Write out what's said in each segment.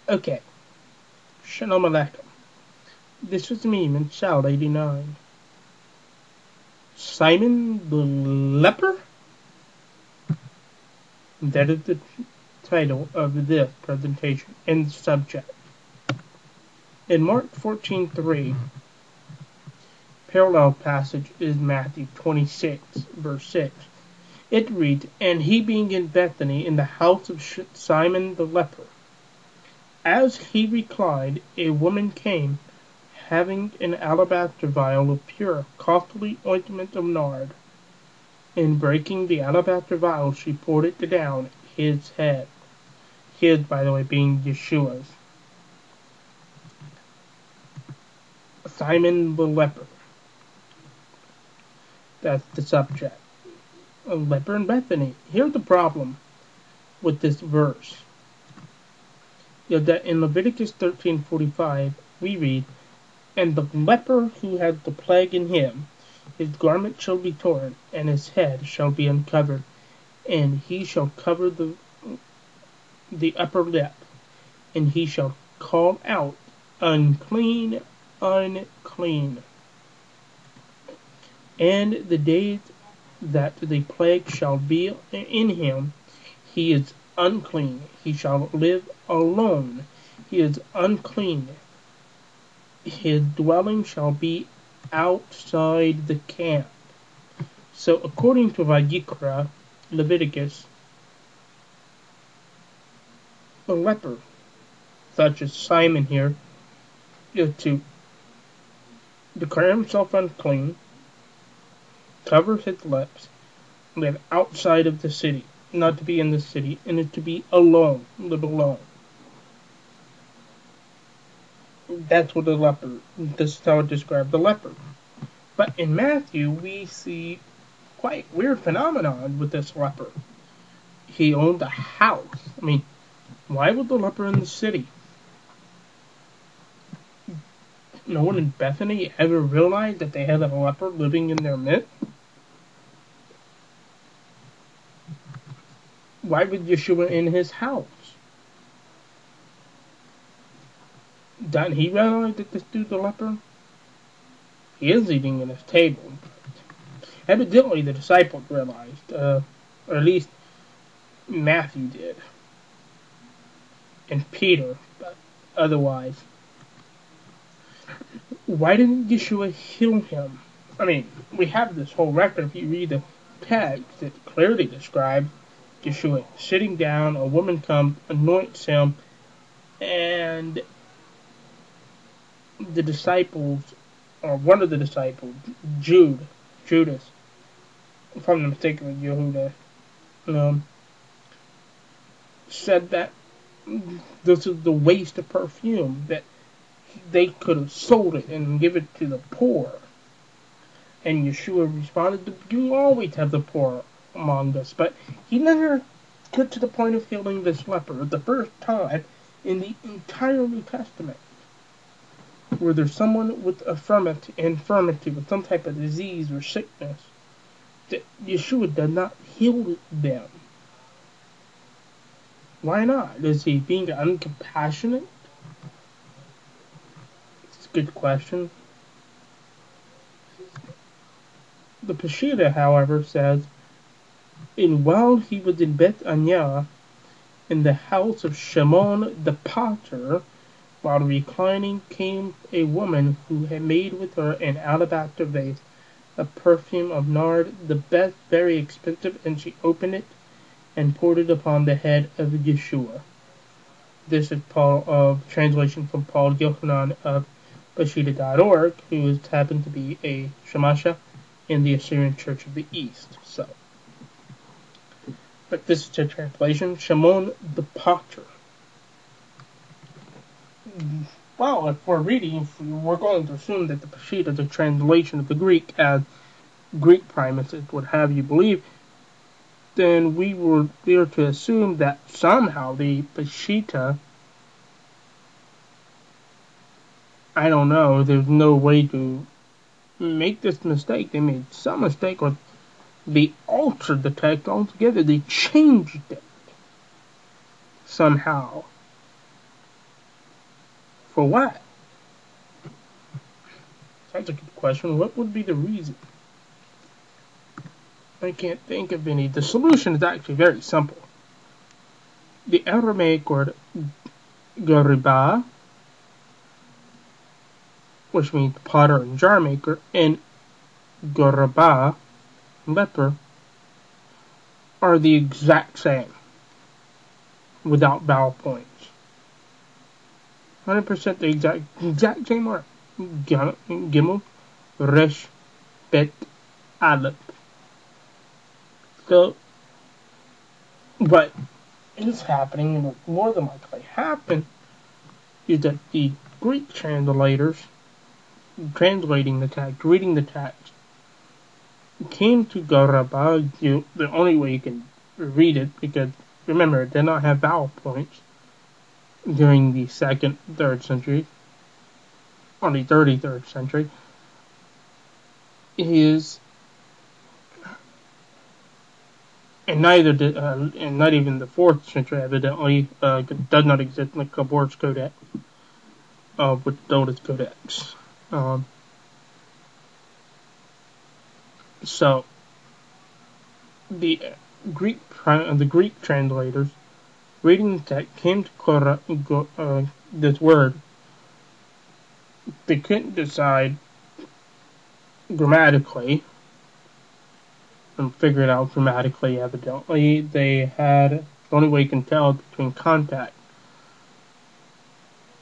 Okay, Shalom Aleichem. This was me, Child 89. Simon the Leper? That is the title of this presentation and the subject. In Mark 14:3, parallel passage is Matthew 26, verse 6. It reads, "And he being in Bethany in the house of Simon the leper, as he reclined, a woman came, having an alabaster vial of pure, costly ointment of nard. And breaking the alabaster vial, she poured it down his head." His, by the way, being Yeshua's. Simon the leper. That's the subject. A leper in Bethany. Here's the problem with this verse. That in Leviticus 13:45, we read, "And the leper who has the plague in him, his garment shall be torn, and his head shall be uncovered, and he shall cover the upper lip, and he shall call out, unclean, unclean. And the days that the plague shall be in him, he is unclean. He shall live alone. He is unclean. His dwelling shall be outside the camp." So according to Vayikra, Leviticus, a leper, such as Simon here, is to declare himself unclean, cover his lips, live outside of the city, not to be in the city, and to be alone, live alone. That's what the leper, this is how it describes the leper. But in Matthew, we see quite weird phenomenon with this leper. He owned a house. I mean, why would the leper in the city? No one in Bethany ever realized that they had a leper living in their midst? Why was Yeshua in his house? Doesn't he realize that this dude's a leper? He is eating at his table. Evidently, the disciples realized, or at least Matthew did, and Peter, but otherwise. Why didn't Yeshua heal him? I mean, we have this whole record. If you read the text, it clearly describes Yeshua sitting down, a woman comes, anoints him, and the disciples, or one of the disciples, Judas, if I'm not mistaken, Yehuda, said that this is the waste of perfume, that they could have sold it and give it to the poor. And Yeshua responded, "You always have the poor among us." But he never got to the point of healing this leper. The first time in the entire New Testament where there's someone with infirmity, with some type of disease or sickness, that Yeshua does not heal them. Why not? Is he being uncompassionate? It's a good question. The Peshitta, however, says, "And while he was in Beth Anya, in the house of Shimon the potter, while reclining, came a woman who had made with her an alabaster vase, a perfume of nard, the best, very expensive, and she opened it and poured it upon the head of Yeshua." This is translation from Paul Yochanan of Peshitta.org, who happened to be a Shamasha in the Assyrian Church of the East. But this is the translation, Shimon the potter. Well, if we're reading, we're going to assume that the Peshitta is a translation of the Greek, as Greek premises would have you believe. Then we were there to assume that somehow the Peshitta, I don't know, there's no way to make this mistake. They made some mistake, or they altered the text altogether. They changed it somehow. For what? That's a good question. What would be the reason? I can't think of any. The solution is actually very simple. The Aramaic word Gariba, which means potter and jar maker, and Goraba, leper, are the exact same without vowel points. 100% the exact same word. Gimel, Resh, Bet, Aleph. So, what is happening, and what more than likely happened, is that the Greek translators, translating the text, reading the text, came to Garaba, the only way you can read it, because remember, it did not have vowel points during the 2nd, 3rd century, or the 33rd century, is, and neither did, and not even the 4th century evidently, does not exist in the Kabor's Codex, with the oldest codex. So the Greek translators reading the text came to this word. They couldn't decide grammatically and figure it out grammatically. Evidently, they had the only way you can tell between contact.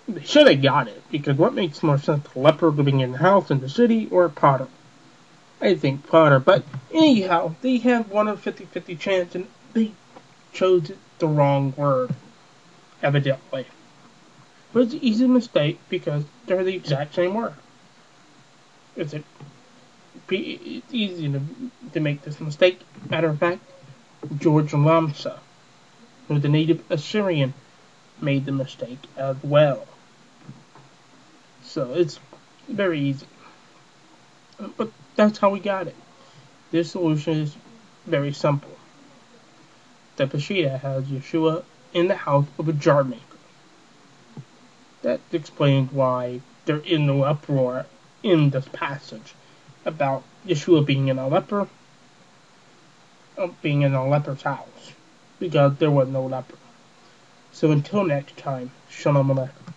They should have got it, because what makes more sense, a leper living in the house in the city or a potter? I think potter, but anyhow, they had 1 in 50-50 chance, and they chose the wrong word, evidently. But it's an easy mistake, because they're the exact same word. It's easy to make this mistake. Matter of fact, George Lamsa, who's a native Assyrian, made the mistake as well. So it's very easy. But that's how we got it. This solution is very simple. The Peshitta has Yeshua in the house of a jar maker. That explains why there is no uproar in this passage about Yeshua being in a leper's house, because there was no leper. So until next time, Shalom Aleichem.